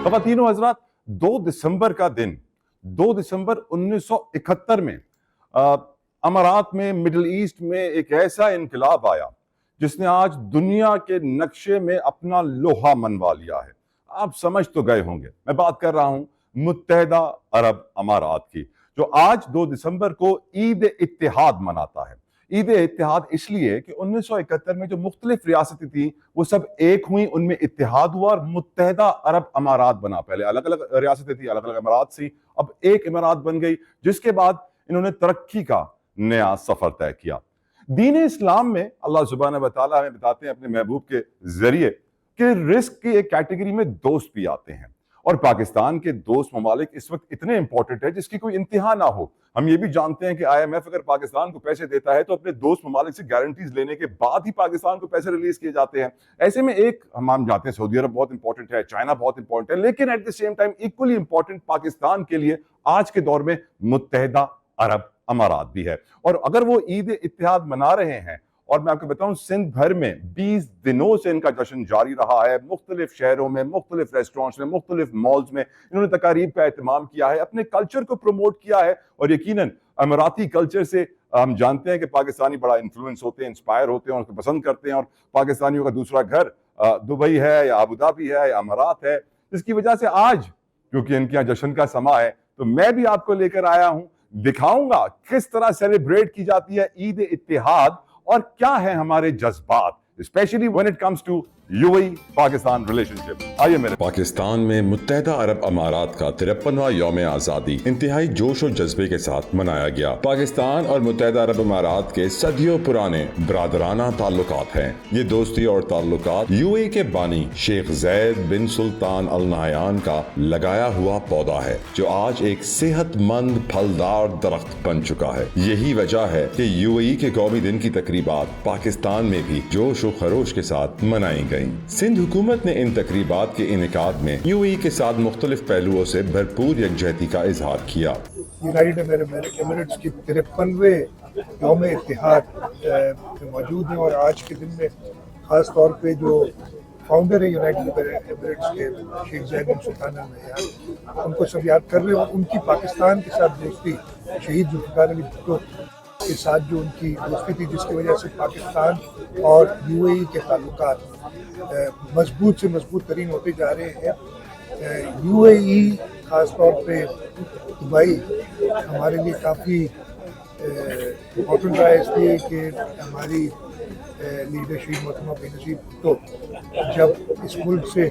ख़वातीन व हज़रात, 2 दिसंबर का दिन, 2 दिसंबर 1971 में अमारात में, मिडल ईस्ट में एक ऐसा इनकलाब आया जिसने आज दुनिया के नक्शे में अपना लोहा मनवा लिया है। आप समझ तो गए होंगे, मैं बात कर रहा हूं मुत्तहदा अरब अमारात की, जो आज 2 दिसंबर को ईद इत्तेहाद मनाता है। ईद इत्तेहाद इसलिए कि 1971 में जो मुख्तलिफ रियासतें थी वो सब एक हुई, उनमें इत्तेहाद हुआ और मुत्तहदा अरब अमारात बना। पहले अलग अलग रियासतें थी, अलग अलग अमारात थी, अब एक इमारात बन गई, जिसके बाद इन्होंने तरक्की का नया सफर तय किया। दीन इस्लाम में अल्लाह सुब्हानहू व तआला हमें बताते हैं अपने महबूब के जरिए कि रिस्क की एक कैटेगरी में दोस्त भी आते हैं, और पाकिस्तान के दोस्त ममालिक इस वक्त इतने इंपॉर्टेंट है जिसकी कोई इंतहा ना हो। हम ये भी जानते हैं कि IMF अगर पाकिस्तान को पैसे देता है तो अपने दोस्त ममालिक से गारंटीज लेने के बाद ही पाकिस्तान को पैसे रिलीज किए जाते हैं। ऐसे में एक हम जानते हैं सऊदी अरब बहुत इंपॉर्टेंट है, चाइना बहुत इंपॉर्टेंट है, लेकिन at the same time equally important Pakistan के लिए आज के दौर में मुत्तहदा अरब अमारात भी है। और अगर वो ईद इत्तेहाद मना रहे हैं, और मैं आपको बताऊं सिंध भर में 20 दिनों से इनका जश्न जारी रहा है, मुख्तलिफ शहरों में, मुख्तलिफ रेस्टोरेंट्स में, मुख्तलिफ मॉल्स में इन्होंने तकारीब का एहतमाम किया है, अपने कल्चर को प्रमोट किया है। और यकीनन अमाराती कल्चर से हम जानते हैं कि पाकिस्तानी बड़ा इन्फ्लुएंस होते हैं, इंस्पायर होते हैं और उसको पसंद करते हैं, और पाकिस्तानियों का दूसरा घर दुबई है या अबू धाबी है या अमारात है। इसकी वजह से आज क्योंकि इनके यहाँ जश्न का समा है, तो मैं भी आपको लेकर आया हूं, दिखाऊंगा किस तरह सेलिब्रेट की जाती है ईद इत्तेहाद और क्या है हमारे जज्बात, specially when it comes to UAE Pakistan relationship. आइए मेरे पाकिस्तान में मुत्तहदा अरब अमारात का 53वां यौम आज़ादी इंतहाई जोश और जज्बे के साथ मनाया गया। पाकिस्तान और मुत्तहदा अरब अमारात के सदियों पुराने बरादराना ताल्लुकात हैं। ये दोस्ती और ताल्लुकात UAE के बानी शेख ज़ैद बिन सुल्तान अल नहयान का लगाया हुआ पौधा है, जो आज एक सेहतमंद फलदार दरख्त बन चुका है। यही वजह है कि UAE के कौमी दिन की तकरीबात पाकिस्तान में भी जोश और खरोश के साथ मनाई गई। सिंध हुकूमत ने इन तकरीबात के इनेकाद में UAE के साथ मुख्तलिफ पहलुओं से भरपूर यकजहती का इजहार किया। यूनाइटेड अरब एमिरेट्स की 53वें यौम इत्तेहाद मौजूद है, और आज के दिन में ख़ास तौर पे जो फाउंडर है यूनाइटेड एमिरेट्स के शेख ज़ैद बिन सुल्तान अल नहयान, उनको सब याद कर रहे हैं। और उनकी पाकिस्तान के साथ दोस्ती, शहीद जुल्फ़िकार अली भुट्टो के साथ जो उनकी दोस्ती थी, जिसकी वजह से पाकिस्तान और UAE के ताल्लुकात मजबूत से मजबूत तरीन होते जा रहे हैं। UAE ख़ास तौर पे दुबई हमारे लिए काफ़ी इम्पोर्टेंट रहा है, इसलिए कि हमारी लीडर शहीद मोहतरमा बेनज़ीर भुट्टो जब इस मुल्क से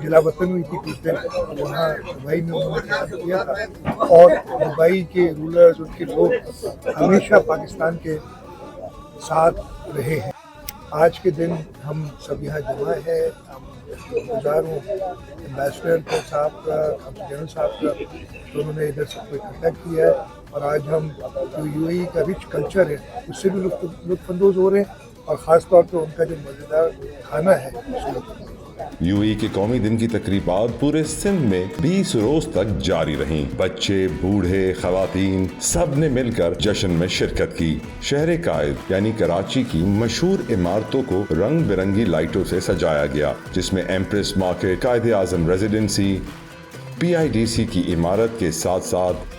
जिला वतन हुई थी कुछ दिन, वहाँ दुबई में उन्होंने क़याम किया था, और दुबई के रूलर्स, उनके लोग हमेशा पाकिस्तान के साथ रहे हैं। आज के दिन हम सब यहाँ जमा है, हम गुजार हूँ एम्बेसडर को साहब का, जनरल साहब का, तो उन्होंने इधर सबको इकट्ठा किया है, और आज हम जो UAE का रिच कल्चर है उससे भी लुत्फ़अंदोज़ हो रहे हैं, और ख़ास तौर पर उनका जो मज़ेदार खाना है उससे। UAE के कौमी दिन की तकरीबात पूरे सिंध में 20 रोज तक जारी रहीं। बच्चे, बूढ़े, खवातीन सब ने मिलकर जश्न में शिरकत की। शहर कायद यानी कराची की मशहूर इमारतों को रंग बिरंगी लाइटों से सजाया गया, जिसमें एम्प्रेस मार्केट, कायदे आज़म रेजिडेंसी, PIDC की इमारत के साथ साथ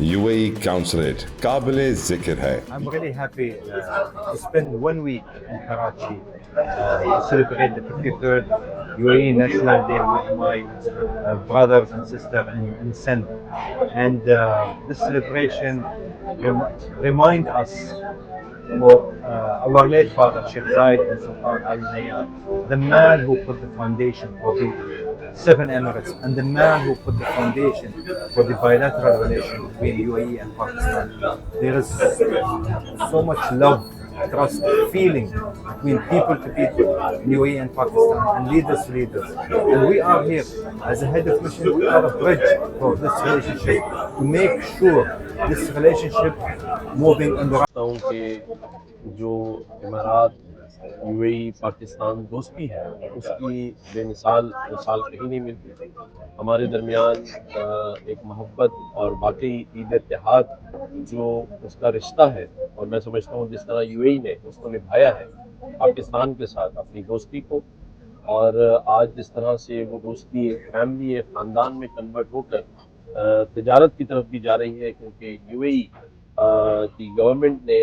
UAE Consulate काबिले जिक्र है। I'm really happy to spend 1 week in Karachi to celebrate the 53rd UAE National Day with my brothers and sisters in Sindh. And this celebration remind us of our late father Sheikh Zayed bin Sultan Al Nahyan, the man who put the foundation for the 7 Emirates, and the man who put the foundation for the bilateral relation between UAE and Pakistan. There is so much love, trust, feeling between people to people in UAE and Pakistan, and leaders to leaders. And we are here as a head of mission. We are a bridge for this relationship to make sure this relationship moving in the right. कि जो इमारात UAE Pakistan दोस्ती है उसकी बेमिसाल मिसाल कहीं नहीं मिलती। हमारे दरमियान एक मोहब्बत और वाकई ईद इत्तेहाद जो उसका रिश्ता है, और मैं समझता हूँ जिस तरह UAE ने उसको निभाया है पाकिस्तान के साथ अपनी दोस्ती को, اور آج جس طرح سے وہ دوستی ایک فیملی ایک خاندان میں کنورٹ ہو کر تجارت کی طرف بھی جا رہی ہے، کیونکہ یو اے ای کی گورنمنٹ نے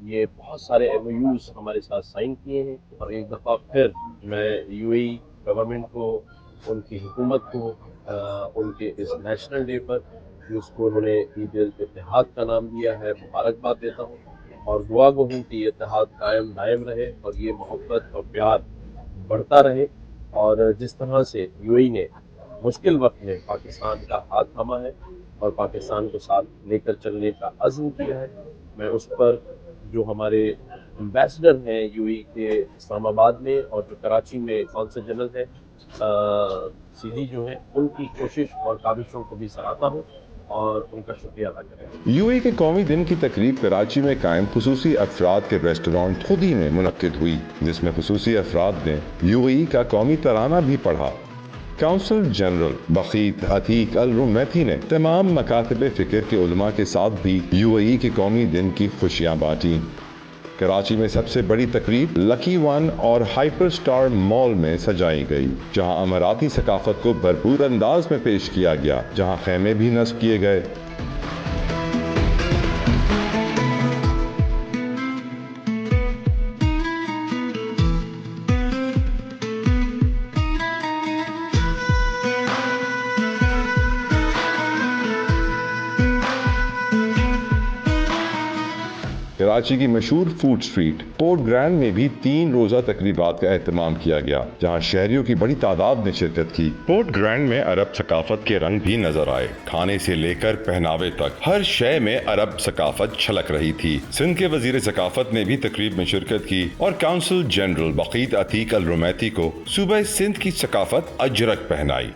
یہ بہت سارے ایم او یوز ہمارے ساتھ سائن کیے ہیں، اور ایک دفعہ پھر میں یو اے ای گورنمنٹ کو، ان کی حکومت کو ان کے اس نیشنل ڈے پر جس کو انہوں نے عید اتحاد کا نام دیا ہے مبارکباد دیتا ہوں، اور دعا گو ہوں کہ یہ اتحاد قائم دائم رہے اور یہ محبت اور پیار بڑھتا رہے، اور جس طرح سے یو اے ای نے مشکل وقت میں پاکستان کا ہاتھ تھاما ہے اور پاکستان کو ساتھ لے کر چلنے کا عزم کیا ہے، میں اس پر جو ہمارے امبیسڈر ہیں یو اے ای کے اسلام آباد میں اور جو کراچی میں قونصل جنرل ہیں سی جی جو ہیں، ان کی کوشش اور کاوشوں کو بھی سراہتا ہوں اور ان کا شکریہ ادا کریں۔ یو اے کے قومی دن کی تقریب کراچی میں قائم خصوصی افراد کے ریسٹورانٹ خودی میں منعقد ہوئی، جس میں خصوصی افراد نے یو اے کا قومی ترانہ بھی پڑھا۔ کونسل جنرل بقیت عتیق الرومیتی نے تمام مکاتب فکر کے علماء کے ساتھ بھی یو اے کے قومی دن کی خوشیاں بانٹیں۔ کراچی میں سب سے بڑی تقریب لکی ون اور ہائپر سٹار مال میں سجائی گئی، جہاں اماراتی ثقافت کو بھرپور انداز میں پیش کیا گیا، جہاں خیمے بھی نصب کیے گئے۔ کراچی کی مشہور فوڈ سٹریٹ پورٹ گرینڈ میں بھی 3 روزہ تقریبات کا اہتمام کیا گیا، جہاں شہریوں کی بڑی تعداد نے شرکت کی۔ پورٹ گرینڈ میں عرب ثقافت کے رنگ بھی نظر آئے، کھانے سے لے کر پہناوے تک ہر شے میں عرب ثقافت چھلک رہی تھی۔ سندھ کے وزیر ثقافت نے بھی تقریب میں شرکت کی اور کونسل جنرل بقیت عتیق الرومیتی کو صوبہ سندھ کی ثقافت اجرک پہنائی۔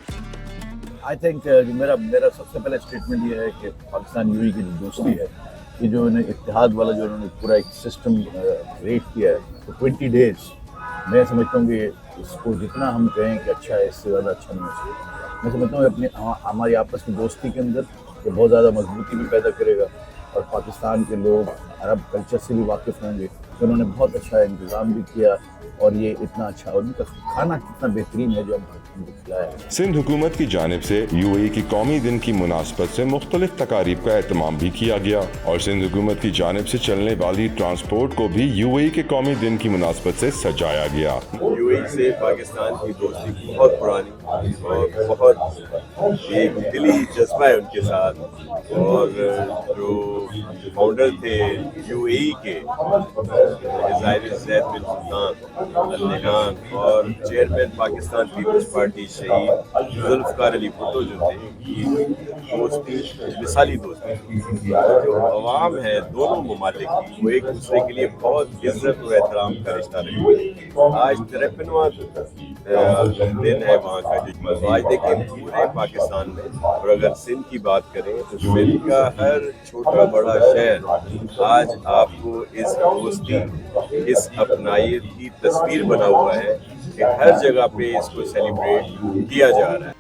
آئی تھنک میرا سب سے پہلا اسٹیٹمنٹ یہ ہے کہ پاکستان یو اے کی جو دوستی ہے، یہ جو انہیں اتحاد والا جو انہوں نے پورا ایک سسٹم کریٹ کیا ہے تو 20 days، میں سمجھتا ہوں کہ اس کو جتنا ہم کہیں کہ اچھا ہے، اس سے زیادہ اچھا نہیں ہو سکتا۔ میں سمجھتا ہوں کہ ہماری آپس کی دوستی کے اندر یہ بہت زیادہ مضبوطی بھی پیدا کرے گا، اور پاکستان کے لوگ عرب کلچر سے بھی واقف ہوں گے۔ تو انہوں نے بہت اچھا انتظام بھی کیا، اور یہ اتنا اچھا، اور ان کا کھانا کتنا بہترین ہے جو ہم کو کھلایا ہے۔ سندھ حکومت کی جانب سے یو اے کی قومی دن کی مناسبت سے مختلف تقاریب کا اہتمام بھی کیا گیا، اور سندھ حکومت کی جانب سے چلنے والی ٹرانسپورٹ کو بھی یو اے کے قومی دن کی مناسبت سے سجایا گیا۔ یو اے سے پاکستان کی دوستی بہت پرانی اور بہت ایک دلی جذبہ ہے ان کے ساتھ، اور جو فاؤنڈر تھے یو اے کے ظاہر زید بن سلطان النہان، اور چیئرمین پاکستان پیپلز پارٹی شہید ذوالفقار علی بھٹو جو تھے، یہ دوستی مثالی دوستی تھی۔ جو عوام ہے دونوں ممالک کی، وہ ایک دوسرے کے لیے بہت عزت و احترام کا رشتہ رکھتے ہیں۔ آج 53واں دن ہے وہاں کا، جو آج دیکھیں پورے پاکستان میں، اور اگر سندھ کی بات کریں تو سندھ کا ہر چھوٹا بڑا شہر آج آپ کو اس دوستی، اس اپنائیت کی تصویر بنا ہوا ہے کہ ہر جگہ پہ اس کو سیلیبریٹ کیا جا رہا ہے۔